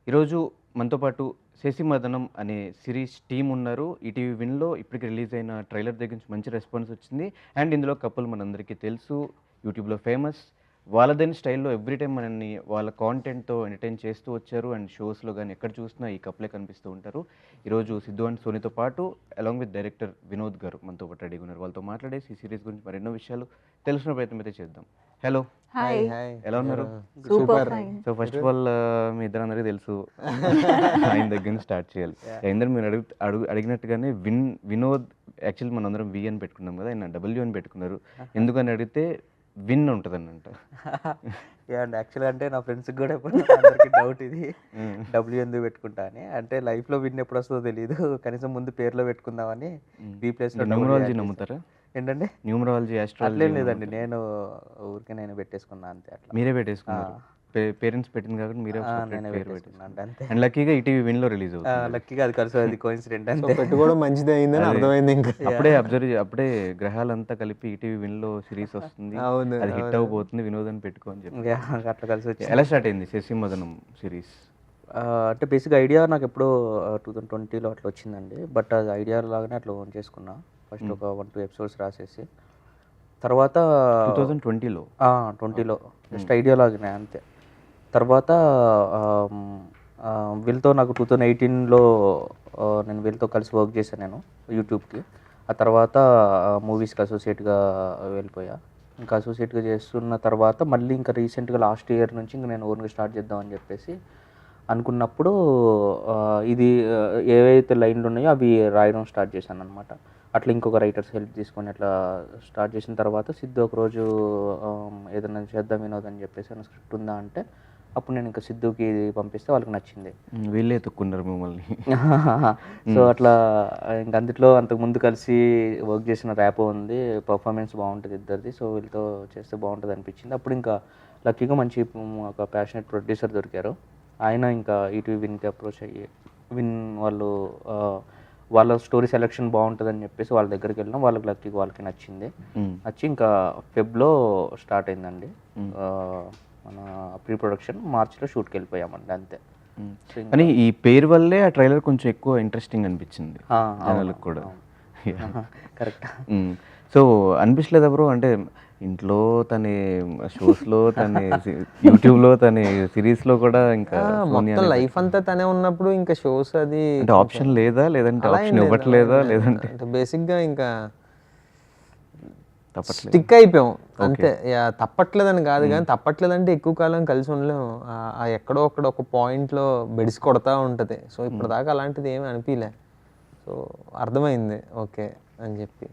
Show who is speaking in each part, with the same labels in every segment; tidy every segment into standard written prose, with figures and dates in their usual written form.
Speaker 1: ఈరోజు మనతో పాటు 'శశిమదనం' అనే సిరీస్ టీమ్ ఉన్నారు. ఈటీవీ విన్‌లో ఇప్పటికి రిలీజ్ అయిన ట్రైలర్ దగ్గర నుంచి మంచి రెస్పాన్స్ వచ్చింది. అండ్ ఇందులో కపుల్ మనందరికీ తెలుసు. యూట్యూబ్‌లో ఫేమస్. వాళ్ళదైన స్టైల్‌లో ఎవ్రీ టైమ్ మనల్ని వాళ్ళ కాంటెంట్‌తో ఎంటర్‌టైన్ చేస్తూ వచ్చారు. అండ్ షోస్‌లో గాని ఎక్కడ చూసినా ఈ కపులే కనిపిస్తూ ఉంటారు. ఈరోజు సిద్ధు అండ్ సోనీతో పాటు అలాంగ్ విత్ డైరెక్టర్ వినోద్ గారు మనతో పాటు రెడీగా ఉన్నారు. వాళ్ళతో మాట్లాడేసి ఈ సీరీస్ గురించి మరెన్నో విషయాలు తెలుసుకునే ప్రయత్నం అయితే చేద్దాం. హలో.
Speaker 2: హాయ్.
Speaker 3: హాయ్.
Speaker 1: ఎలా ఉన్నారు?
Speaker 2: Super fine.
Speaker 1: So first of all మీ ఇద్దరందరికీ తెలుసు. ఆయన దగ్గర నుంచి స్టార్ట్ చేయాలి. ఇందరు మీరు అడిగినట్టుగానే వినోద్ యాక్చువల్లీ మనందరం వి అని పెట్టుకున్నాం కదా, ఆయన డబ్ల్యూ అని పెట్టుకున్నారు. ఎందుకని అడిగితే విన్ ఉంటుందనంట.
Speaker 3: అండ్ యాక్చువల్గా అంటే నా ఫ్రెండ్స్కి కూడా ఎప్పుడు అందరికీ డౌట్ ఇది డబ్ల్యూ ఎందుకు పెట్టుకుంటా అని. అంటే లైఫ్లో విన్ ఎప్పుడు వస్తుందో తెలియదు, కనీసం ముందు పేరులో పెట్టుకుందామని బీ ప్లేస్లో
Speaker 1: న్యూమరాలజీ నమ్ముతారా?
Speaker 3: ఏంటంటే
Speaker 1: న్యూమరాలజీ,
Speaker 3: అట్లేం
Speaker 1: ఆస్ట్రాలజీ
Speaker 3: లేదండి, నేను ఊరికే నేను పెట్టేసుకున్నా అంతే. అట్లా
Speaker 1: మీరే పెట్టేసుకున్నారు. పేరెంట్స్ పెట్టింది కాబట్టి మీరే
Speaker 3: నేనే
Speaker 1: పేరు
Speaker 3: పెట్టేసుకున్నాను అంతే.
Speaker 1: అండ్ లక్కీగా ఈటీవీ విన్‌లో రిలీజ్ అవుతుంది.
Speaker 3: లక్కీగా అది కలిసి అది కోఇన్సిడెంట్ అంతే.
Speaker 2: పెట్టుకోవడం మంచిదే అయిందని అర్థమైంది. ఇంకా
Speaker 1: అప్పుడే గ్రహాలంతా కలిపి ఈటీవీ విన్‌లో సిరీస్ వస్తుంది.
Speaker 2: అవును,
Speaker 1: అది హిట్ అవ్వబోతుంది, వినోదం పెట్టుకో అని చెప్పి.
Speaker 3: అట్లా కలిసి వచ్చి
Speaker 1: ఎలా స్టార్ట్ అయింది శశిమదనం సిరీస్?
Speaker 3: అంటే బేసిక్ ఐడియా నాకు ఎప్పుడో 2020లో అట్లా వచ్చిందండి. బట్ అది ఐడియా లాగానే అట్లా ఓన్ చేసుకున్నా. ఫస్ట్ ఒక 1-2 ఎపిసోడ్స్ రాసేసి తర్వాత
Speaker 1: 2020లో
Speaker 3: 20లో జస్ట్ ఐడియా లాగానే అంతే. తర్వాత వీళ్ళతో నాకు 2018లో నేను వీళ్ళతో కలిసి వర్క్ చేశాను నేను యూట్యూబ్కి. ఆ తర్వాత మూవీస్కి అసోసియేట్గా వెళ్ళిపోయా. ఇంకా అసోసియేట్గా చేస్తున్న తర్వాత మళ్ళీ ఇంకా రీసెంట్గా లాస్ట్ ఇయర్ నుంచి ఇంకా నేను ఓన్గా స్టార్ట్ చేద్దామని చెప్పేసి అనుకున్నప్పుడు ఇది ఏవైతే లైన్లు ఉన్నాయో అవి రాయడం స్టార్ట్ చేశాను అనమాట. అట్లా ఇంకొక రైటర్స్ హెల్ప్ తీసుకొని అట్లా స్టార్ట్ చేసిన తర్వాత సిద్ధు ఒకరోజు ఏదైనా చేద్దాం వినోద్ అని చెప్పేసి నా స్క్రిప్ట్ ఉందా అంటే అప్పుడు నేను ఇంకా సిద్ధుకి పంపిస్తే వాళ్ళకి నచ్చింది.
Speaker 1: వీళ్ళే ఎత్తుక్కున్నారు మిమ్మల్ని.
Speaker 3: సో అట్లా ఇంక అందులో అంతకుముందు కలిసి వర్క్ చేసిన ర్యాపో ఉంది, పర్ఫార్మెన్స్ బాగుంటుంది ఇద్దరిది. సో వీళ్ళతో చేస్తే బాగుంటుంది అనిపించింది. అప్పుడు ఇంకా లక్కీగా మంచి ఒక ప్యాషనెట్ ప్రొడ్యూసర్ దొరికారు. ఆయన ఇంకా ఈటీవీ విన్కి అప్రోచ్ అయ్యి విన్ వాళ్ళు వాళ్ళ స్టోరీ సెలెక్షన్ బాగుంటుందని చెప్పేసి వాళ్ళ దగ్గరికి వెళ్ళినాం. వాళ్ళకి లక్కీగా వాళ్ళకి నచ్చింది. నచ్చి ఇంకా ఫెబ్లో స్టార్ట్ అయిందండి మన ప్రీ ప్రొడక్షన్. మార్చిలో షూట్కి వెళ్ళిపోయామండి అంతే.
Speaker 1: కానీ ఈ పేరు వల్లే ఆ ట్రైలర్ కొంచెం ఎక్కువ ఇంట్రెస్టింగ్ అనిపించింది జనాలకు కూడా.
Speaker 3: కరెక్ట్.
Speaker 1: సో అనిపించలేదా బ్రో? అంటే ఇంట్లో తనే, షోస్లో తనే, యూట్యూబ్లో తనే, సిరీస్లో కూడా ఇంకా
Speaker 2: మొత్తం లైఫ్ అంతా తనే ఉన్నప్పుడు ఇంకా షోస్ అది
Speaker 1: అంటే ఆప్షన్ లేదా, లేదంటే ఆప్షన్ ఇవ్వట్లేదా, లేదంటే
Speaker 2: బేసిక్గా ఇంకా
Speaker 1: తప్పట్లేదు
Speaker 2: స్టిక్ అయిపోయాం అంతే. తప్పట్లేదని కాదు కానీ తప్పట్లేదంటే ఎక్కువ కాలం కలిసి ఉండలేము. ఎక్కడో అక్కడ ఒక పాయింట్లో బెడిసి కొడతా ఉంటుంది. సో ఇప్పటిదాకా అలాంటిది ఏమీ అనిపించలే. సో అర్థమైంది ఓకే అని చెప్పి.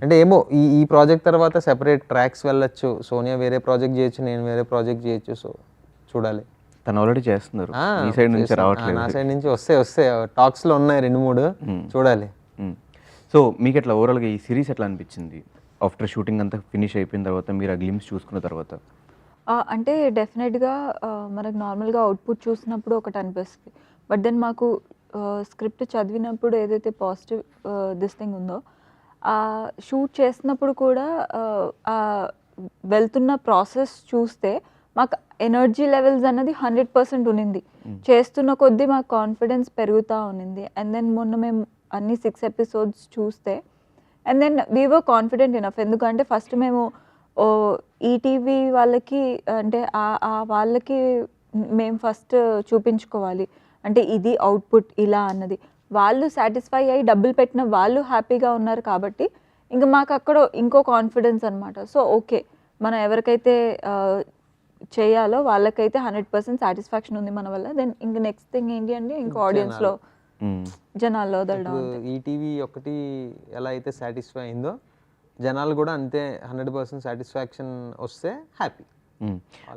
Speaker 2: అంటే ఏమో ఈ ప్రాజెక్ట్ తర్వాత సెపరేట్ ట్రాక్స్ వెళ్ళొచ్చు. సోనియా వేరే ప్రాజెక్ట్ చేయొచ్చు, నేను వేరే ప్రాజెక్ట్ చేయొచ్చు. సో చూడాలి.
Speaker 1: తను ఆల్రెడీ చేస్తున్నారు, ఈ సైడ్ నుంచి రావట్లేదు.
Speaker 2: నా సైడ్ నుంచి వస్తే టాక్స్లో ఉన్నాయి 2-3 చూడాలి.
Speaker 1: సో మీకు ఎట్లా ఓవరాల్గా ఈ సిరీస్ ఎట్లా అనిపించింది ఆఫ్టర్ షూటింగ్ అంతా ఫినిష్ అయిపోయిన తర్వాత, మీరు ఆ గ్లిమ్స్ చూసుకున్న తర్వాత?
Speaker 4: అంటే డెఫినెట్గా మనకు నార్మల్గా అవుట్పుట్ చూసినప్పుడు ఒకటి అనిపిస్తుంది. బట్ దెన్ మాకు స్క్రిప్ట్ చదివినప్పుడు ఏదైతే పాజిటివ్ దిస్ థింగ్ ఉందో, షూట్ చేసినప్పుడు కూడా వెళ్తున్న ప్రాసెస్ చూస్తే మాకు ఎనర్జీ లెవెల్స్ అన్నది 100% ఉన్నింది. చేస్తున్న కొద్దీ మాకు కాన్ఫిడెన్స్ పెరుగుతూ ఉన్నింది. అండ్ దెన్ మొన్న మేము అన్ని 6 ఎపిసోడ్స్ చూస్తే and then we were confident enough. ఎందుకంటే ఫస్ట్ మేము ఈటీవీ వాళ్ళకి అంటే వాళ్ళకి మేము ఫస్ట్ చూపించుకోవాలి, అంటే ఇది అవుట్పుట్ ఇలా అన్నది. వాళ్ళు సాటిస్ఫై అయ్యి డబ్బులు పెట్టిన వాళ్ళు హ్యాపీగా ఉన్నారు కాబట్టి ఇంకా మాకు అక్కడ ఇంకో కాన్ఫిడెన్స్ అనమాట. సో ఓకే, మనం ఎవరికైతే చేయాలో వాళ్ళకైతే 100% సాటిస్ఫాక్షన్ ఉంది మన వల్ల. దెన్ ఇంక నెక్స్ట్ థింగ్ ఏంటి అంటే ఇంకా ఆడియన్స్లో జనాల్లో వదలడం.
Speaker 2: ఈటీవీ ఒకటి ఎలా అయితే సాటిస్ఫై అయిందో జనాలు కూడా అంతే 100% సాటిస్ఫాక్షన్ వస్తే హ్యాపీ.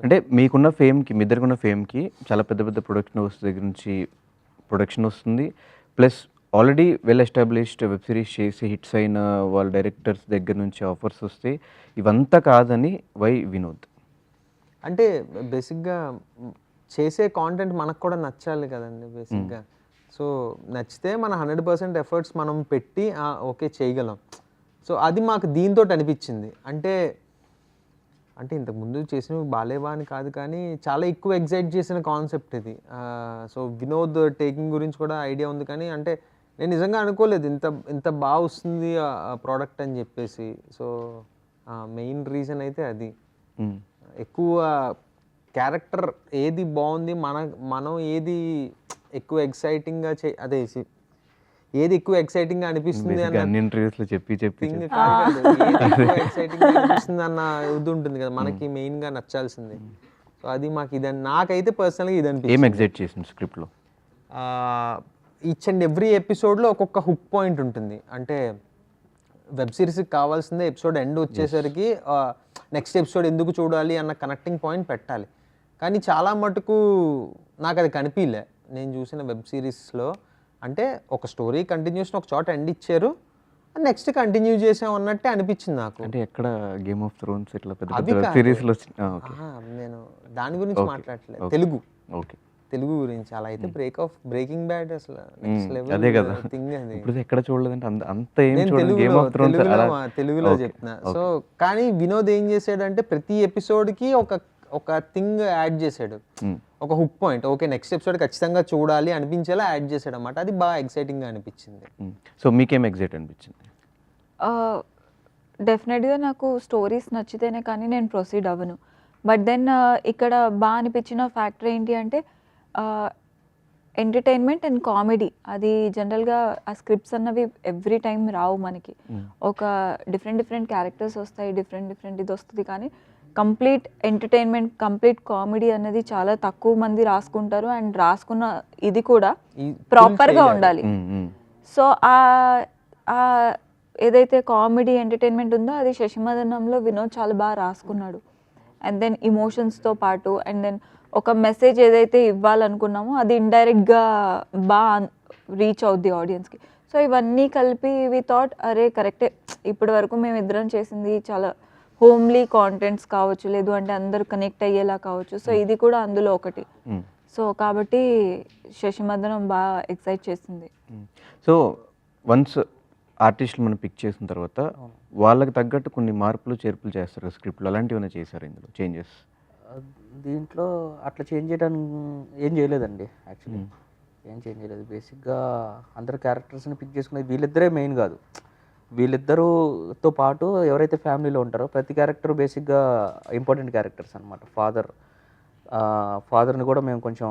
Speaker 1: అంటే మీకున్న ఫేమ్కి, మీ ఇద్దరికున్న ఫేమ్కి చాలా పెద్ద పెద్ద ప్రొడక్షన్ హౌస్ దగ్గర నుంచి ప్రొడక్షన్ వస్తుంది. Plus already well established web series చేసి హిట్స్ అయిన వాళ్ళ డైరెక్టర్స్ దగ్గర నుంచి ఆఫర్స్ వస్తే ఇవంతా కాదని వై వినోద్?
Speaker 2: అంటే బేసిక్గా చేసే కాంటెంట్ మనకు కూడా నచ్చాలి కదండి బేసిక్గా. సో నచ్చితే మన 100% ఎఫర్ట్స్ మనం పెట్టి ఓకే చేయగలం. సో అది మాకు దీంతో అనిపించింది. అంటే అంటే ఇంతకుముందు చేసినవి బాలేవా అని కాదు, కానీ చాలా ఎక్కువ ఎగ్జైట్ చేసిన కాన్సెప్ట్ ఇది. సో వినోద్ టేకింగ్ గురించి కూడా ఐడియా ఉంది, కానీ అంటే నేను నిజంగా అనుకోలేదు ఇంత ఇంత బాగా వస్తుంది ప్రోడక్ట్ అని చెప్పేసి. సో మెయిన్ రీజన్ అయితే అది. ఎక్కువ క్యారెక్టర్ ఏది బాగుంది, మనం ఏది ఎక్కువ ఎక్సైటింగ్గా ఏది ఎక్కువ ఎక్సైటింగ్గా అనిపిస్తుంది అన్న
Speaker 1: అన్ని ఇంటర్వ్యూస్లో చెప్పి
Speaker 2: థింగ్ కాదు, ఏది ఎక్కువ ఎక్సైటింగ్గా అనిపిస్తుంది అన్న ఇది ఉంటుంది కదా మనకి మెయిన్గా నచ్చాల్సింది. సో అది మాకు ఇదని నాకైతే పర్సనల్గా ఇది
Speaker 1: ఏం
Speaker 2: అనిపిస్తుంది.
Speaker 1: ఎగ్జైట్ చేసింది స్క్రిప్ట్లో?
Speaker 2: ఈచ్ అండ్ ఎవ్రీ ఎపిసోడ్లో ఒక్కొక్క హుక్ పాయింట్ ఉంటుంది. అంటే వెబ్ సిరీస్కి కావాల్సిందే ఎపిసోడ్ ఎండ్ వచ్చేసరికి నెక్స్ట్ ఎపిసోడ్ ఎందుకు చూడాలి అన్న కనెక్టింగ్ పాయింట్ పెట్టాలి. కానీ చాలా మటుకు నాకు అది కనిపించలే నేను చూసిన వెబ్ సిరీస్లో. అంటే ఒక స్టోరీ కంటిన్యూషన్ ఒక చోట ఎండ్ ఇచ్చారు, నెక్స్ట్ కంటిన్యూ చేసాం అన్నట్టే అనిపించింది నాకు.
Speaker 1: అంటే ఎక్కడ గేమ్ ఆఫ్ థ్రోన్స్ ఇట్లా పెద్ద
Speaker 2: అవి
Speaker 1: పెద్ద
Speaker 2: కాదు.
Speaker 1: సిరీస్లో
Speaker 2: నేను దాని గురించి మాట్లాడట్లేదు, తెలుగు గురించి. అలా అయితే బ్రేకింగ్ బ్యాడ్ అసలు నెక్స్ట్
Speaker 1: అదే
Speaker 2: లెవెల్
Speaker 1: కదా
Speaker 2: థింగ్ అది.
Speaker 1: ఇప్పుడు ఎక్కడ చూడలేదంటే అంత ఏం
Speaker 2: నేను
Speaker 1: చూడలేదు గేమ్ ఆఫ్ థ్రోన్స్
Speaker 2: తెలుగులో చెప్తున్నా. సో కానీ వినోద్ ఏం చేశాడంటే ప్రతి ఎపిసోడ్కి ఒక థింగ్ యాడ్ చేశాడు, ఒక hook point. Okay next episode ఖచ్చితంగా చూడాలి అనిపించేలా యాడ్ చేశాడు అన్నమాట. అది బాగా ఎక్సైటింగ్గా అనిపించింది.
Speaker 1: సో మీకేం ఎగ్జైట్ అనిపించింది?
Speaker 4: డెఫినెట్గా నాకు స్టోరీస్ నచ్చితేనే కానీ నేను ప్రొసీడ్ అవ్వను. బట్ దెన్ ఇక్కడ బాగా అనిపించిన ఫ్యాక్టర్ ఏంటి అంటే ఎంటర్టైన్మెంట్ అండ్ కామెడీ. అది జనరల్గా ఆ స్క్రిప్ట్స్ అన్నవి ఎవ్రీ టైం రావు మనకి. ఒక డిఫరెంట్ క్యారెక్టర్స్ వస్తాయి, డిఫరెంట్ ఇది వస్తుంది, కానీ కంప్లీట్ ఎంటర్టైన్మెంట్ కంప్లీట్ కామెడీ అనేది చాలా తక్కువ మంది రాసుకుంటారు. అండ్ రాసుకున్న ఇది కూడా ప్రాపర్గా ఉండాలి. సో ఏదైతే కామెడీ ఎంటర్టైన్మెంట్ ఉందో అది శశిమదనంలో వినోద్ చాలా బాగా రాసుకున్నాడు. అండ్ దెన్ ఇమోషన్స్తో పాటు అండ్ దెన్ ఒక మెసేజ్ ఏదైతే ఇవ్వాలనుకున్నామో అది ఇండైరెక్ట్గా బాగా రీచ్ అవుద్ది ఆడియన్స్కి. సో ఇవన్నీ కలిపి వి థాట్ అరే కరెక్టే, ఇప్పటి వరకు మేము ఇద్దరం చేసింది చాలా హోమ్లీ కాంటెంట్స్ కావచ్చు, లేదు అంటే అందరూ కనెక్ట్ అయ్యేలా కావచ్చు. సో ఇది కూడా అందులో ఒకటి. సో కాబట్టి శశిమదనం బాగా ఎక్సైట్ చేసింది.
Speaker 1: సో వన్స్ ఆర్టిస్టులు మనం పిక్ చేసిన తర్వాత వాళ్ళకి తగ్గట్టు కొన్ని మార్పులు చేర్పులు చేస్తారు స్క్రిప్ట్లో, అలాంటివి ఏమైనా చేశారు ఇందులో చేంజెస్?
Speaker 3: దీంట్లో అట్లా చేంజ్ చేయడానికి ఏం చేయలేదండి. యాక్చువల్లీ ఏం చేంజ్ చేయలేదు. బేసిక్గా అందరు క్యారెక్టర్స్ని పిక్ చేసుకునేది వీళ్ళిద్దరే మెయిన్ కాదు, వీళ్ళిద్దరూతో పాటు ఎవరైతే ఫ్యామిలీలో ఉంటారో ప్రతి క్యారెక్టర్ బేసిక్గా ఇంపార్టెంట్ క్యారెక్టర్స్ అనమాట. ఫాదర్ని కూడా మేము కొంచెం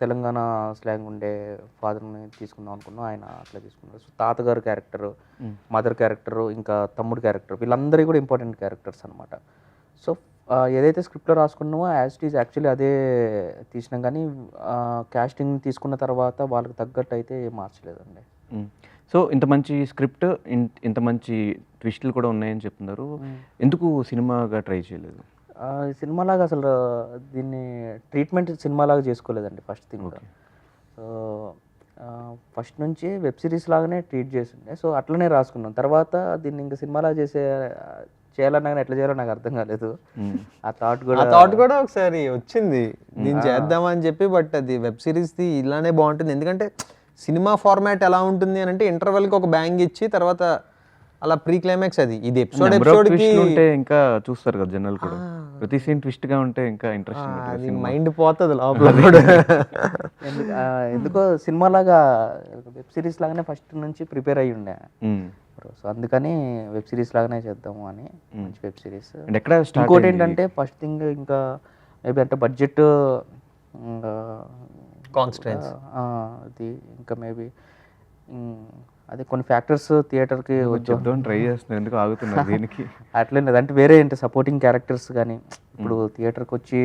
Speaker 3: తెలంగాణ స్లాంగ్ ఉండే ఫాదర్ని తీసుకుందాం అనుకున్నాం, ఆయన అట్లా తీసుకున్నారు. సో తాతగారు క్యారెక్టరు, మదర్ క్యారెక్టరు, ఇంకా తమ్ముడు క్యారెక్టర్, వీళ్ళందరూ కూడా ఇంపార్టెంట్ క్యారెక్టర్స్ అనమాట. సో ఏదైతే స్క్రిప్ట్లో రాసుకున్నామో యాజ్ ఇట్ ఈజ్ యాక్చువల్లీ అదే తీసినాం, కానీ క్యాస్టింగ్ తీసుకున్న తర్వాత వాళ్ళకి తగ్గట్టు అయితే ఏం మార్చలేదండి.
Speaker 1: సో ఇంత మంచి స్క్రిప్ట్, ఇంత మంచి ట్విస్టులు కూడా ఉన్నాయని చెప్తున్నారు, ఎందుకు సినిమాగా ట్రై చేయలేదు?
Speaker 3: సినిమాలాగా అసలు దీన్ని ట్రీట్మెంట్ సినిమాలాగా చేసుకోలేదండి ఫస్ట్ థింగ్. సో ఫస్ట్ నుంచి వెబ్ సిరీస్ లాగానే ట్రీట్ చేస్తుండే. సో అట్లనే రాసుకున్నాం. తర్వాత దీన్ని ఇంకా సినిమాలాగా చేయాలన్నా కానీ ఎట్లా చేయాలో నాకు అర్థం కాలేదు. ఆ థాట్ కూడా
Speaker 2: ఒకసారి వచ్చింది దీన్ని చేద్దామని చెప్పి, బట్ అది వెబ్ సిరీస్ది ఇలానే బాగుంటుంది. ఎందుకంటే సినిమా ఫార్మాట్ ఎలా ఉంటుంది అని అంటే ఇంటర్వెల్కి ఒక బ్యాంగ్ ఇచ్చి తర్వాత అలా ప్రీ క్లైమాక్స్, అది ఇది ఎపిసోడ్కి
Speaker 1: ఉంటే ఇంకా చూస్తారు కదా జనాలు కూడా, ప్రతి సీన్ ట్విస్ట్ గా ఉంటే ఇంకా ఇంట్రెస్టింగ్,
Speaker 2: మైండ్ పోతుంది లోపల.
Speaker 3: ఎందుకో సినిమాలాగా వెబ్ సిరీస్ లాగానే ఫస్ట్ నుంచి ప్రిపేర్ అయ్యి ఉండే. సో అందుకని వెబ్ సిరీస్ లాగానే చేద్దాము అని మంచి వెబ్ సిరీస్. ఇంకోటి ఏంటంటే ఫస్ట్ థింగ్ ఇంకా మేబీ అంటే బడ్జెట్
Speaker 2: కాన్స్టెన్స్
Speaker 3: అది ఇంకా మేబీ అదే కొన్ని ఫ్యాక్టర్స్ థియేటర్కి
Speaker 1: ట్రై చేస్తున్నాను, ఎందుకు ఆగుతున్నారు దీనికి?
Speaker 3: అట్లే లేదు అంటే వేరే ఏంటి సపోర్టింగ్ క్యారెక్టర్స్ కానీ ఇప్పుడు థియేటర్కి వచ్చి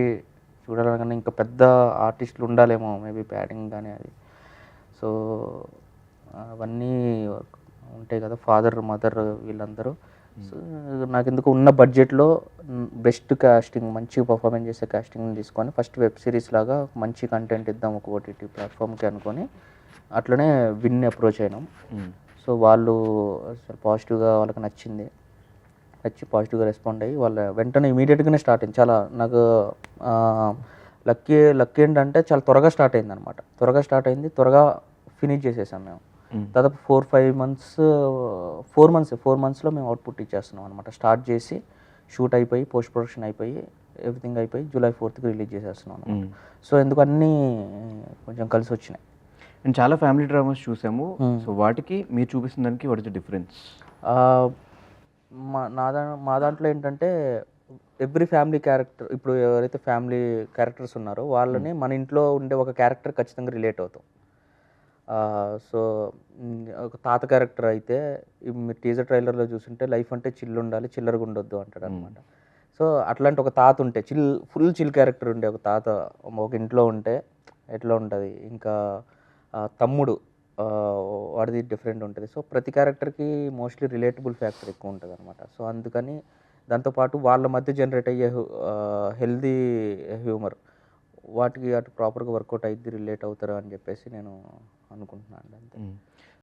Speaker 3: చూడాలన్నా ఇంకా పెద్ద ఆర్టిస్టులు ఉండాలేమో మేబీ ప్యాడింగ్ కానీ అది. సో అవన్నీ ఉంటాయి కదా, ఫాదర్ మదర్ వీళ్ళందరూ. సో నాకు ఎందుకు ఉన్న బడ్జెట్లో బెస్ట్ కాస్టింగ్, మంచి పర్ఫార్మెన్స్ చేసే కాస్టింగ్ తీసుకొని ఫస్ట్ వెబ్ సిరీస్ లాగా మంచి కంటెంట్ ఇద్దాం ఒక ఓటీటీ ప్లాట్ఫామ్కి అనుకొని అట్లనే విన్ అప్రోచ్ అయినాం. సో వాళ్ళు పాజిటివ్గా వాళ్ళకి నచ్చి పాజిటివ్గా రెస్పాండ్ అయ్యి వాళ్ళ వెంటనే ఇమీడియట్గానే స్టార్ట్ అయింది. చాలా నాకు లక్కీ ఏంటంటే చాలా త్వరగా స్టార్ట్ అయింది అనమాట. త్వరగా ఫినిష్ చేసేసాం మేము. దాదాపు 4 months 4 monthsలో మేము అవుట్పుట్ ఇచ్చేస్తున్నాం అనమాట. స్టార్ట్ చేసి షూట్ అయిపోయి పోస్ట్ ప్రొడక్షన్ అయిపోయి ఎవ్రీథింగ్ అయిపోయి July 4th రిలీజ్ చేసేస్తున్నాను. సో ఎందుకు అన్నీ కొంచెం కలిసి వచ్చినాయి.
Speaker 1: అండ్ చాలా ఫ్యామిలీ డ్రామాస్ చూసాము. సో వాటికి మీరు చూపిస్తున్న దానికి వాట్ ఇస్ ద డిఫరెన్స్?
Speaker 3: మా దాంట్లో ఏంటంటే ఎవ్రీ ఫ్యామిలీ క్యారెక్టర్, ఇప్పుడు ఎవరైతే ఫ్యామిలీ క్యారెక్టర్స్ ఉన్నారో వాళ్ళని మన ఇంట్లో ఉండే ఒక క్యారెక్టర్ ఖచ్చితంగా రిలేట్ అవుతాం. సో ఒక తాత క్యారెక్టర్ అయితే మీరు టీజర్ ట్రైలర్లో చూస్తుంటే లైఫ్ అంటే చిల్ ఉండాలి, చిల్లరగా ఉండొద్దు అంటాడు అనమాట. సో అట్లాంటి ఒక తాత ఉంటే ఫుల్ చిల్ క్యారెక్టర్ ఉండే ఒక తాత ఒక ఇంట్లో ఉంటే ఎట్లా ఉంటుంది. ఇంకా తమ్ముడు వాడిది డిఫరెంట్ ఉంటుంది. సో ప్రతి క్యారెక్టర్కి మోస్ట్లీ రిలేటబుల్ ఫ్యాక్టర్ ఎక్కువ ఉంటుంది అనమాట. సో అందుకని దాంతోపాటు వాళ్ళ మధ్య జనరేట్ అయ్యే హెల్దీ హ్యూమర్ వాటికి అటు ప్రాపర్గా వర్కౌట్ అయ్యి రిలేట్ అవుతారు అని చెప్పేసి నేను అనుకుంటున్నాను అంతే.